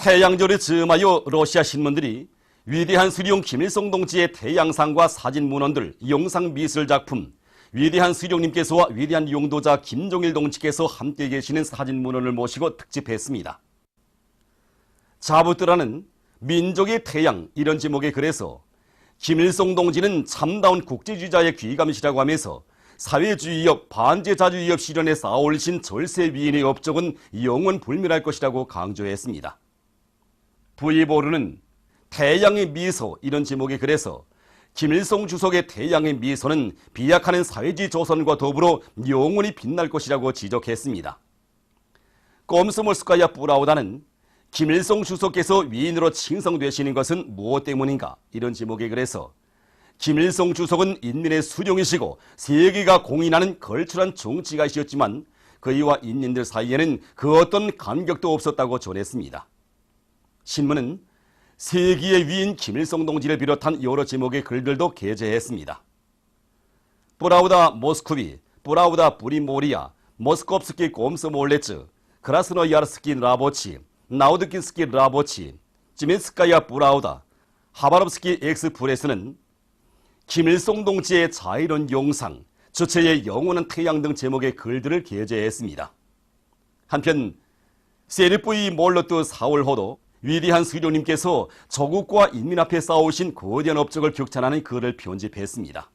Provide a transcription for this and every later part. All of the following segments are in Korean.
태양절이 즈음하여 러시아 신문들이 위대한 수령 김일성 동지의 태양상과 사진 문헌들, 영상 미술 작품, 위대한 수령님께서와 위대한 용도자 김종일 동지께서 함께 계시는 사진 문헌을 모시고 특집했습니다. 자부뜨라는 민족의 태양 이런 제목의 글에서 김일성 동지는 참다운 국제주의자의 귀감이시라고 하면서 사회주의협, 반제자주의협 실현에 쌓아올리신 절세 위인의 업적은 영원 불멸할 것이라고 강조했습니다. 부이보르는 태양의 미소 이런 제목의 글에서 김일성 주석의 태양의 미소는 비약하는 사회주의 조선과 더불어 영원히 빛날 것이라고 지적했습니다. 꼼스몰스카야 뿌라우다는 김일성 주석께서 위인으로 칭송되시는 것은 무엇 때문인가 이런 제목의 글에서 김일성 주석은 인민의 수령이시고 세계가 공인하는 걸출한 정치가이셨지만 그이와 인민들 사이에는 그 어떤 간격도 없었다고 전했습니다. 신문은 세기의 위인 김일성 동지를 비롯한 여러 제목의 글들도 게재했습니다. 뿌라우다 모스크비, 뿌라우다 브리모리아, 모스콥스키 꼼스몰레츠, 크라스노야르스키 라보치, 나우드킨스키 라보치, 지민스카야 뿌라우다, 하바롭스키 엑스프레스는 김일성 동지의 자유로운 영상, 주체의 영원한 태양 등 제목의 글들을 게재했습니다. 한편 세르프이 몰로트 4월호도 위대한 수령님께서 조국과 인민 앞에 쌓아오신 거대한 업적을 격찬하는 글을 편집했습니다.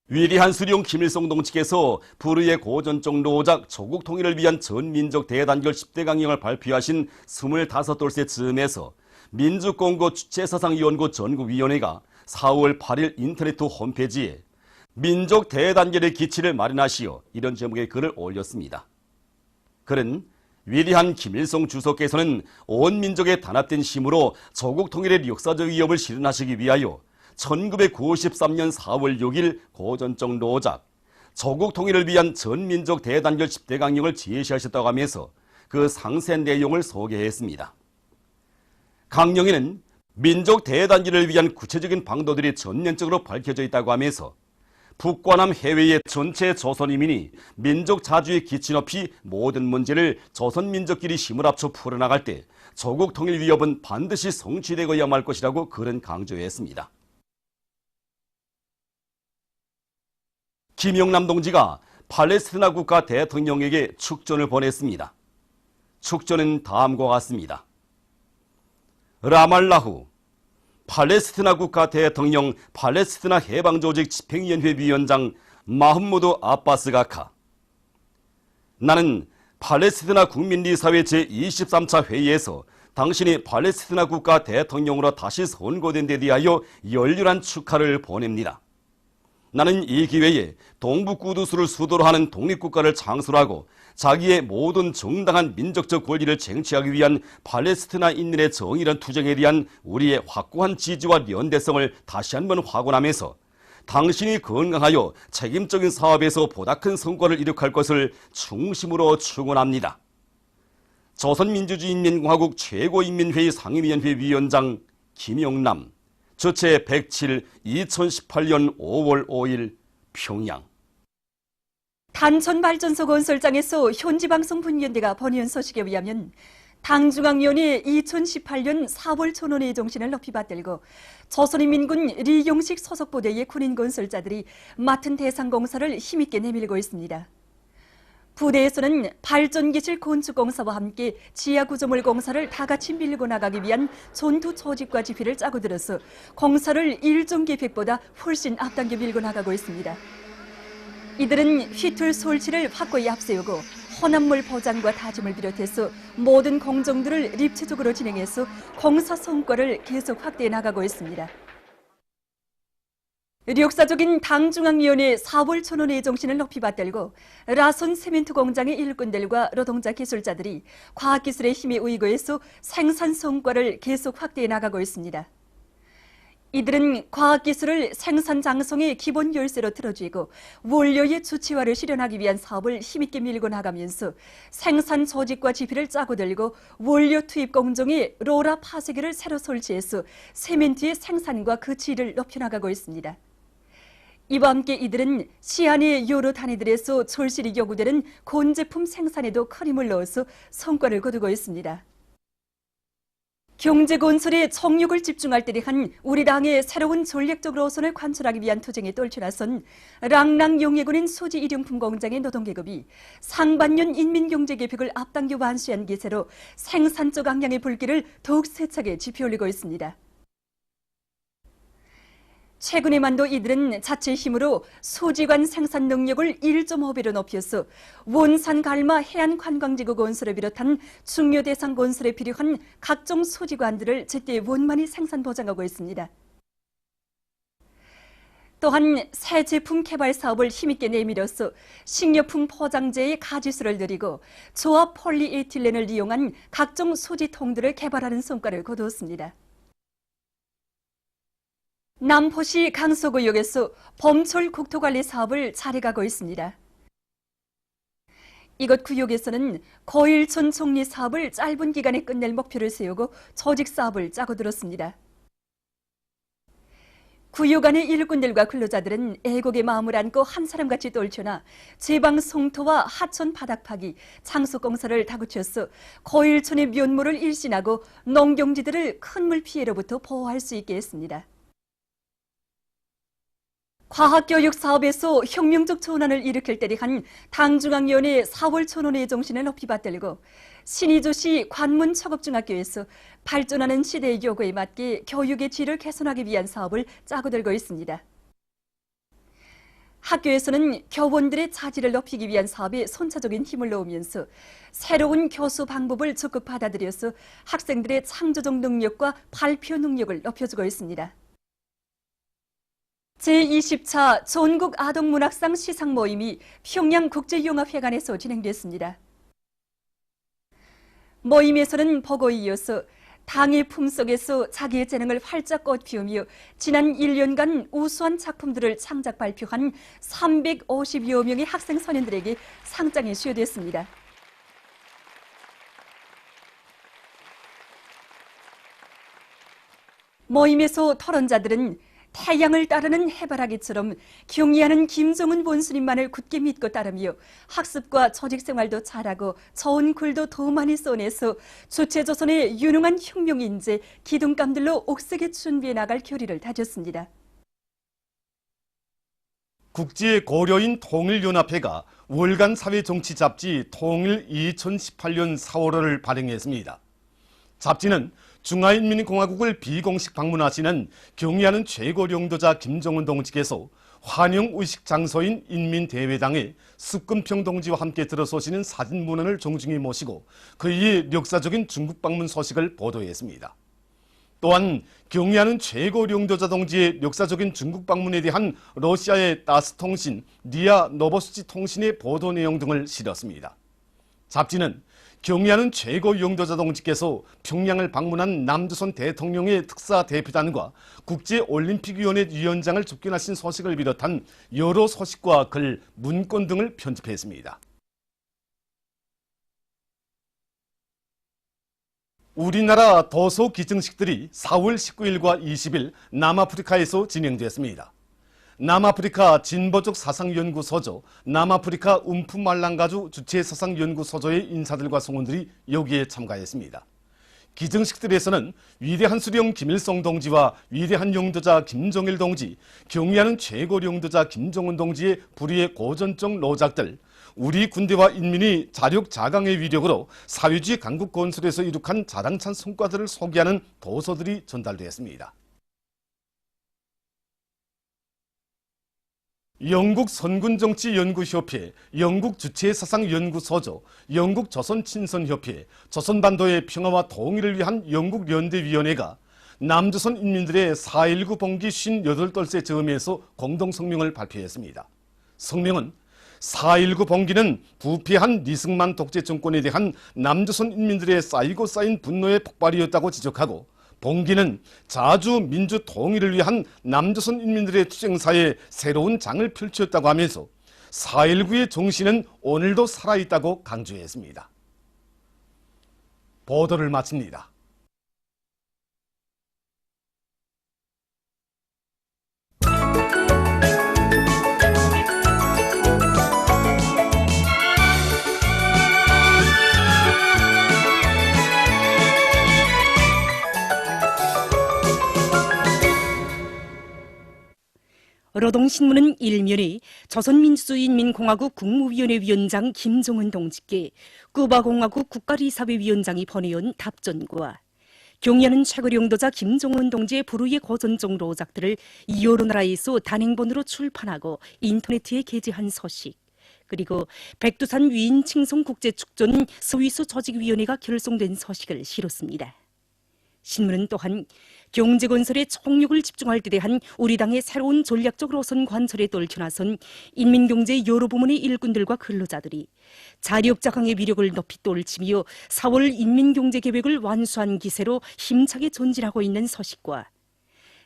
위대한 수령 김일성 동지께서 불의의 고전적 노작 조국 통일을 위한 전민족 대단결 10대 강령을 발표하신 25돌세 즈음에서 민주공고 주체사상연구 전국위원회가 4월 8일 인터넷 홈페이지에 민족 대단결의 기치를 마련하시어 이런 제목의 글을 올렸습니다. 글은 위대한 김일성 주석께서는 온 민족의 단합된 힘으로 조국 통일의 역사적 위협을 실현하시기 위하여 1993년 4월 6일 고전적 노작, 조국 통일을 위한 전민족 대단결 10대 강령을 제시하셨다고 하면서 그 상세한 내용을 소개했습니다. 강령에는 민족 대단결을 위한 구체적인 방도들이 전면적으로 밝혀져 있다고 하면서 북과 남 해외의 전체 조선인민이 민족 자주의 기치 높이 모든 문제를 조선민족끼리 힘을 합쳐 풀어나갈 때 조국 통일 위협은 반드시 성취되고야 말 것이라고 글은 강조했습니다. 김영남 동지가 팔레스티나 국가 대통령에게 축전을 보냈습니다. 축전은 다음과 같습니다. 라말라후 팔레스티나 국가 대통령 팔레스티나 해방조직 집행위원회 위원장 마흐무드 아바스 가카. 나는 팔레스티나 국민리사회 제23차 회의에서 당신이 팔레스티나 국가 대통령으로 다시 선거된 데 대하여 열렬한 축하를 보냅니다. 나는 이 기회에 동북구두수를 수도로 하는 독립국가를 창설하고 자기의 모든 정당한 민족적 권리를 쟁취하기 위한 팔레스티나인민의 정의로운 투쟁에 대한 우리의 확고한 지지와 연대성을 다시 한번 확언하면서 당신이 건강하여 책임적인 사업에서 보다 큰 성과를 이룩할 것을 충심으로 축원합니다. 조선민주주의인민공화국 최고인민회의 상임위원회 위원장 김영남, 주최 107 2018년 5월 5일 평양. 단천발전소 건설장에서 현지방송분연대가 번연 소식에 의하면 당중앙위원회 2018년 4월 촌원의 정신을 높이 받들고 조선인민군 리용식 소속부대의 군인 건설자들이 맡은 대상공사를 힘있게 내밀고 있습니다. 부대에서는 발전기실 건축공사와 함께 지하구조물 공사를 다같이 밀고 나가기 위한 전투 조직과 지휘를 짜고 들어서 공사를 일정 계획보다 훨씬 앞당겨 밀고 나가고 있습니다. 이들은 휘툴 솔치를 확고히 앞세우고 혼합물 보장과 다짐을 비롯해서 모든 공정들을 입체적으로 진행해서 공사 성과를 계속 확대해 나가고 있습니다. 역사적인 당중앙위원회 4월 촌원의 정신을 높이 받들고 라손 세멘트 공장의 일꾼들과 노동자 기술자들이 과학기술의 힘에 의거해서 생산 성과를 계속 확대해 나가고 있습니다. 이들은 과학기술을 생산 장성의 기본 열쇠로 틀어쥐고 원료의 주체화를 실현하기 위한 사업을 힘있게 밀고 나가면서 생산 조직과 지휘를 짜고 들고 원료 투입 공정에 로라 파쇄기를 새로 설치해서 세멘트의 생산과 그 질을 높여나가고 있습니다. 이와 함께 이들은 시안의 여러 단위들에서 절실히 요구되는 곤제품 생산에도 큰 힘을 넣어서 성과를 거두고 있습니다. 경제 건설에 정력을 집중할 때에 한 우리 당의 새로운 전략적 노선을 관철하기 위한 투쟁에 떨쳐나선 랑랑 용해군인 소지 일용품 공장의 노동계급이 상반년 인민경제개혁을 앞당겨 완수한 기세로 생산적 악량의 불길을 더욱 세차게 지피올리고 있습니다. 최근에만도 이들은 자체 힘으로 소지관 생산 능력을 1.5배로 높여서 원산 갈마 해안 관광지구 건설을 비롯한 중요 대상 건설에 필요한 각종 소지관들을 제때 원만히 생산 보장하고 있습니다. 또한 새 제품 개발 사업을 힘있게 내밀어서 식료품 포장재의 가지수를 늘리고 조합 폴리에틸렌을 이용한 각종 소지통들을 개발하는 성과를 거두었습니다. 남포시 강서구역에서 범철 국토관리 사업을 잘해가고 있습니다. 이곳 구역에서는 고일촌 정리 사업을 짧은 기간에 끝낼 목표를 세우고 조직 사업을 짜고 들었습니다. 구역 안의 일꾼들과 근로자들은 애국의 마음을 안고 한 사람같이 떨쳐나 제방 송토와 하천 바닥 파기, 장소 공사를 다그쳐서 고일촌의 면모를 일신하고 농경지들을 큰 물 피해로부터 보호할 수 있게 했습니다. 과학교육 사업에서 혁명적 전환을 일으킬 때를 한 당중앙위원회 4월 촌원의 정신을 높이 받들고 신의주시 관문척업중학교에서 발전하는 시대의 요구에 맞게 교육의 질을 개선하기 위한 사업을 짜고 들고 있습니다. 학교에서는 교원들의 자질을 높이기 위한 사업에 선차적인 힘을 넣으면서 새로운 교수 방법을 적극 받아들여서 학생들의 창조적 능력과 발표 능력을 높여주고 있습니다. 제20차 전국아동문학상 시상 모임이 평양국제융합회관에서 진행됐습니다. 모임에서는 보고에 이어서 당의 품속에서 자기의 재능을 활짝 꽃피우며 지난 1년간 우수한 작품들을 창작 발표한 350여 명의 학생 소년들에게 상장이 수여됐습니다. 모임에서 토론자들은 태양을 따르는 해바라기처럼 경의하는 김정은 본스님만을 굳게 믿고 따르며 학습과 조직생활도 잘하고 좋은 글도 더 많이 써내서 주체조선의 유능한 혁명인재 기둥감들로 옥색에 준비해 나갈 결의를 다졌습니다. 국제고려인 통일연합회가 월간 사회정치 잡지 통일 2018년 4월호를 발행했습니다. 잡지는 중화인민공화국을 비공식 방문하시는 경의하는 최고領導자 김정은 동지께서 환영의식 장소인 인민대회당에 습근평 동지와 함께 들어서시는 사진문헌을 정중히 모시고 그의 역사적인 중국 방문 소식을 보도했습니다. 또한 경의하는 최고領導자 동지의 역사적인 중국 방문에 대한 러시아의 따스통신, 니아 노보스치 통신의 보도 내용 등을 실었습니다. 잡지는 경의하는 최고領導자 동지께서 평양을 방문한 남조선 대통령의 특사 대표단과 국제올림픽위원회 위원장을 접견하신 소식을 비롯한 여러 소식과 글, 문건 등을 편집했습니다. 우리나라 도서 기증식들이 4월 19일과 20일 남아프리카에서 진행됐습니다. 남아프리카 진보적 사상연구소조, 남아프리카 움푸말랑가주 주체사상연구소조의 인사들과 성원들이 여기에 참가했습니다. 기증식들에서는 위대한 수령 김일성 동지와 위대한 영도자 김정일 동지, 경의하는 최고령도자 김정은 동지의 불의의 고전적 노작들, 우리 군대와 인민이 자력자강의 위력으로 사회주의 강국 건설에서 이룩한 자랑찬 성과들을 소개하는 도서들이 전달되었습니다. 영국 선군정치연구협회, 영국 주체사상연구소조, 영국 조선친선협회, 조선반도의 평화와 통일을 위한 영국연대위원회가 남조선 인민들의 4.19 봉기 58돌세 즈음에서 공동성명을 발표했습니다. 성명은 4.19 봉기는 부패한 리승만 독재 정권에 대한 남조선 인민들의 쌓이고 쌓인 분노의 폭발이었다고 지적하고 봉기는 자주 민주 통일을 위한 남조선 인민들의 투쟁사에 새로운 장을 펼쳤다고 하면서 4.19의 정신은 오늘도 살아있다고 강조했습니다. 보도를 마칩니다. 노동신문은 일면에 조선민주주의인민공화국 국무위원회 위원장 김정은 동지께 쿠바공화국 국가리사회위원장이 보내온 답전과 경의하는 최고령도자 김정은 동지의 불후의 고전적 로작들을 여러 나라에서 단행본으로 출판하고 인터넷에 게재한 소식, 그리고 백두산 위인칭송 국제축전 스위스 조직위원회가 결성된 소식을 실었습니다. 신문은 또한 경제건설에 총력을 집중할 때 대한 우리 당의 새로운 전략적 노선 관철에 떨쳐나선 인민경제 여러 부문의 일꾼들과 근로자들이 자력자강의 위력을 높이 떨치며 4월 인민경제계획을 완수한 기세로 힘차게 전진하고 있는 소식과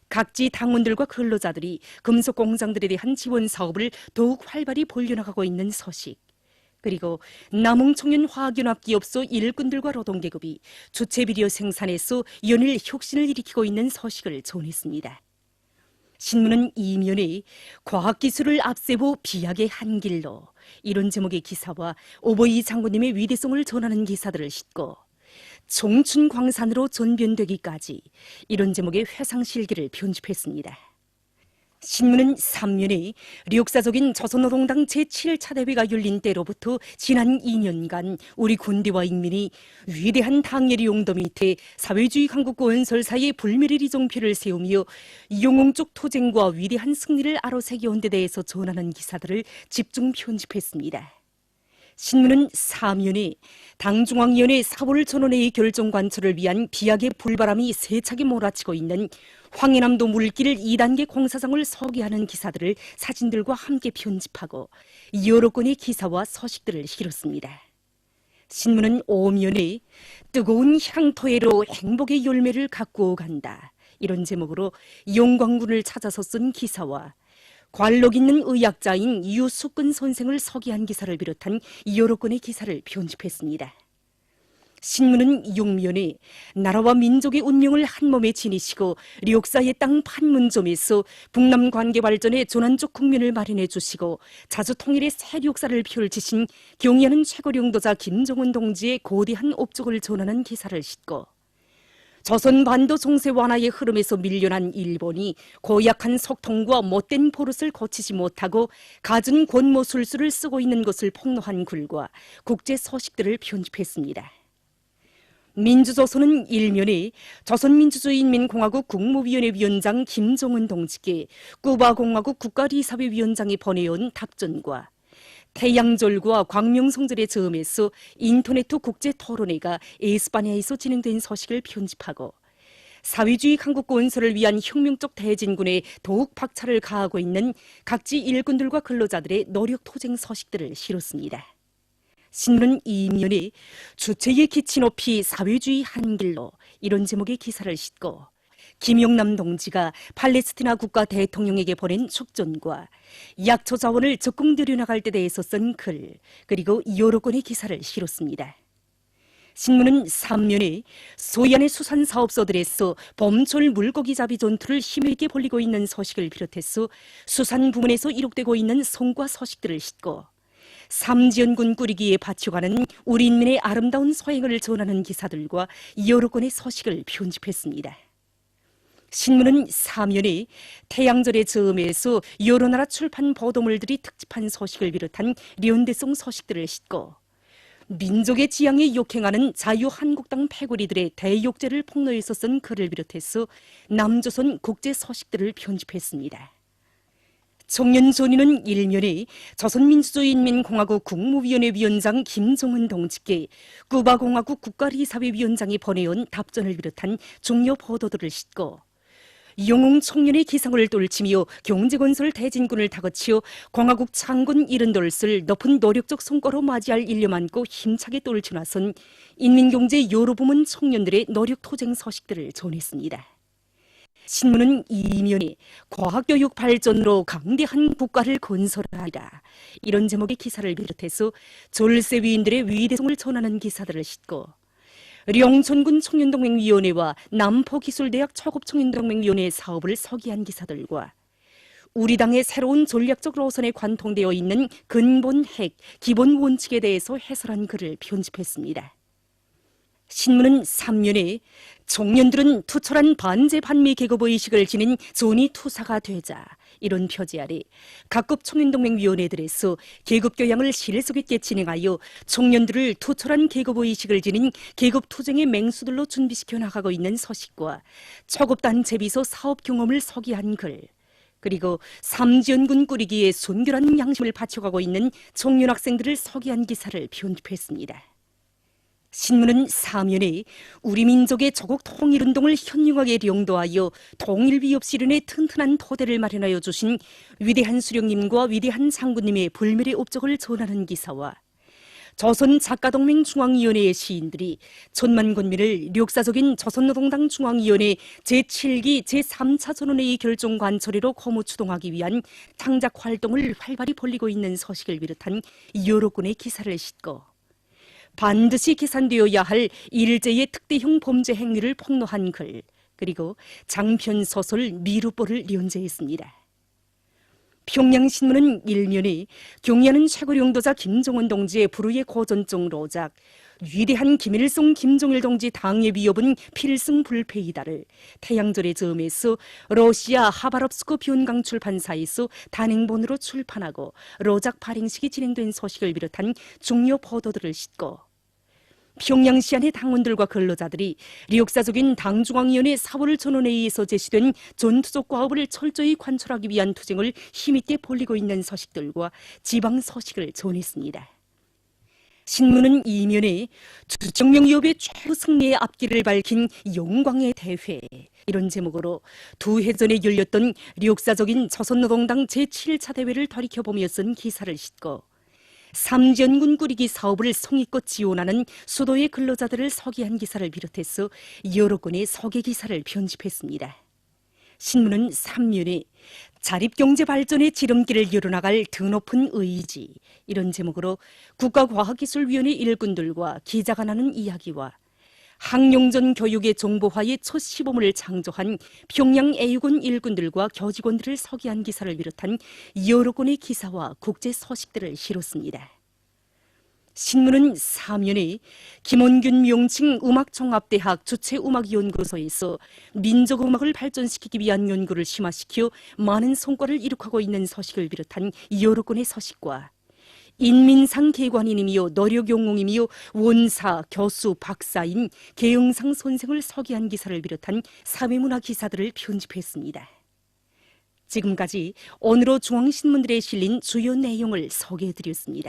각지 당원들과 근로자들이 금속공장들에 대한 지원 사업을 더욱 활발히 벌려나가고 있는 소식, 그리고 남흥청년화학연합기업소 일꾼들과 노동계급이 주체비료 생산에서 연일 혁신을 일으키고 있는 소식을 전했습니다. 신문은 이면에 과학기술을 앞세워 비약의 한 길로, 이런 제목의 기사와 오버이 장군님의 위대성을 전하는 기사들을 싣고 청춘광산으로 전변되기까지, 이런 제목의 회상실기를 편집했습니다. 신문은 3면에 역사적인 조선노동당 제7차 대회가 열린 때로부터 지난 2년간 우리 군대와 인민이 위대한 당열의 용도 밑에 사회주의 한국 건설사의 불멸의 리정표를 세우며 영웅적 투쟁과 위대한 승리를 아로새겨온 데 대해서 전하는 기사들을 집중 편집했습니다. 신문은 4면에 당중앙위원회 4월 전원회의 결정 관철을 위한 비약의 불바람이 세차게 몰아치고 있는 황해남도 물길 2단계 공사장을 소개하는 기사들을 사진들과 함께 편집하고 여러 건의 기사와 소식들을 실었습니다. 신문은 5면에 뜨거운 향토에로 행복의 열매를 가꾸어 간다, 이런 제목으로 영광군을 찾아서 쓴 기사와 관록 있는 의학자인 유숙근 선생을 소개한 기사를 비롯한 여러 건의 기사를 편집했습니다. 신문은 6면에 나라와 민족의 운명을 한몸에 지니시고 역사의 땅 판문점에서 북남 관계 발전에 전환적 국면을 마련해 주시고 자주 통일의 새 역사를 펼치신 경의하는 최고령도자 김정은 동지의 거대한 업적을 전하는 기사를 싣고 조선 반도 정세 완화의 흐름에서 밀려난 일본이 고약한 속통과 못된 버릇을 고치지 못하고 갖은 권모술수를 쓰고 있는 것을 폭로한 글과 국제 소식들을 편집했습니다. 민주조선은 일면에 조선민주주의인민공화국 국무위원회 위원장 김정은 동지께 쿠바공화국 국가리사회위원장이 보내온 답전과 태양절과 광명성절의 즈음에서 인터넷 국제토론회가 에스파냐에서 진행된 소식을 편집하고 사회주의 한국 건설을 위한 혁명적 대진군에 더욱 박차를 가하고 있는 각지 일꾼들과 근로자들의 노력 투쟁 소식들을 실었습니다. 신문은 이면에 주체의 기치 높이 사회주의 한 길로, 이런 제목의 기사를 싣고 김용남 동지가 팔레스티나 국가 대통령에게 보낸 축전과 약초 자원을 적극 들여나갈 때 대해서 쓴 글, 그리고 여러 건의 기사를 실었습니다. 신문은 3면에 소위안의 수산사업소들에서 봄철 물고기 잡이 전투를 힘있게 벌이고 있는 소식을 비롯해서 수산 부문에서 이룩되고 있는 성과 소식들을 싣고 삼지연군 꾸리기에 바쳐가는 우리 인민의 아름다운 소행을 전하는 기사들과 여러 건의 소식을 편집했습니다. 신문은 4면에 태양절의 즈음에서 여러 나라 출판 보도물들이 특집한 소식을 비롯한 연대성 소식들을 싣고 민족의 지향에 역행하는 자유한국당 패거리들의 대욕죄를 폭로해서 쓴 글을 비롯해서 남조선 국제 소식들을 편집했습니다. 청년전의는 일면에 조선민주주의인민공화국 국무위원회 위원장 김정은 동지께 쿠바공화국 국가리사회위원장이 보내온 답전을 비롯한 중요 보도들을 싣고 영웅 청년의 기상을 떨치며 경제건설 대진군을 다그치어 공화국 창군 70돌을 높은 노력적 성과로 맞이할 일념 안고 힘차게 떨쳐나선 인민경제 여러 부문 청년들의 노력 투쟁 소식들을 전했습니다. 신문은 이면에 과학교육 발전으로 강대한 국가를 건설하리라, 이런 제목의 기사를 비롯해서 졸세위인들의 위대성을 전하는 기사들을 싣고 령천군 청년동맹위원회와 남포기술대학 초급청년동맹위원회 사업을 소개한 기사들과 우리 당의 새로운 전략적 노선에 관통되어 있는 근본 핵, 기본 원칙에 대해서 해설한 글을 편집했습니다. 신문은 3면에 청년들은 투철한 반제 반미 계급의식을 지닌 존이 투사가 되자 이런 표지 아래 각급 청년동맹위원회들에서 계급교양을 실속 있게 진행하여 청년들을 투철한 계급의식을 지닌 계급투쟁의 맹수들로 준비시켜 나가고 있는 서식과 초급단체 비서 사업 경험을 서기한 글, 그리고 삼지연군 꾸리기에 순결한 양심을 바쳐가고 있는 청년 학생들을 서기한 기사를 편집했습니다. 신문은 사면에 우리 민족의 조국 통일운동을 현명하게 령도하여 통일 위협 실현에 튼튼한 토대를 마련하여 주신 위대한 수령님과 위대한 장군님의 불멸의 업적을 전하는 기사와 조선 작가동맹 중앙위원회의 시인들이 천만 권미를 역사적인 조선노동당 중앙위원회 제7기 제3차 전원회의 결정 관철회로 거무 추동하기 위한 창작 활동을 활발히 벌이고 있는 서식을 비롯한 여러 건의 기사를 싣고 반드시 계산되어야 할 일제의 특대형 범죄 행위를 폭로한 글, 그리고 장편 소설 미루보를 연재했습니다. 평양신문은 일면에 경야는 최고領導자 김정은 동지의 불후의 고전적 로작, 위대한 김일성 김정일 동지 당의 위협은 필승불패이다를 태양절의 점에서 러시아 하바롭스크 변강 출판사에서 단행본으로 출판하고 로작 발행식이 진행된 소식을 비롯한 중요 보도들을 싣고 평양시안의 당원들과 근로자들이 역사적인 당중앙위원회 4월 전원회의에서 제시된 전투적 과업을 철저히 관철하기 위한 투쟁을 힘있게 벌이고 있는 서식들과 지방 서식을 전했습니다. 신문은 이면에 주정명위협의 최후 승리의 앞길을 밝힌 영광의 대회, 이런 제목으로 두 해 전에 열렸던 역사적인 조선노동당 제7차 대회를 돌이켜보며 쓴 기사를 싣고 삼지연군 꾸리기 사업을 성의껏 지원하는 수도의 근로자들을 서기한 기사를 비롯해서 여러 건의 서계 기사를 편집했습니다. 신문은 3면에 자립경제 발전의 지름길을 열어나갈 드높은 의지, 이런 제목으로 국가과학기술위원회 일꾼들과 기자가 나눈 이야기와 항용전 교육의 정보화의 첫 시범을 창조한 평양 A군 일꾼들과 교직원들을 서기한 기사를 비롯한 여러 건의 기사와 국제 소식들을 실었습니다. 신문은 3면에 김원균 명칭 음악종합대학 주체음악연구소에서 민족음악을 발전시키기 위한 연구를 심화시켜 많은 성과를 이룩하고 있는 소식을 비롯한 여러 건의 소식과 인민상 개관인이며 노력용웅이며 원사, 교수, 박사인 계영상 선생을 서기한 기사를 비롯한 사회문화 기사들을 편집했습니다. 지금까지 오늘로 중앙신문들에 실린 주요 내용을 소개해드렸습니다.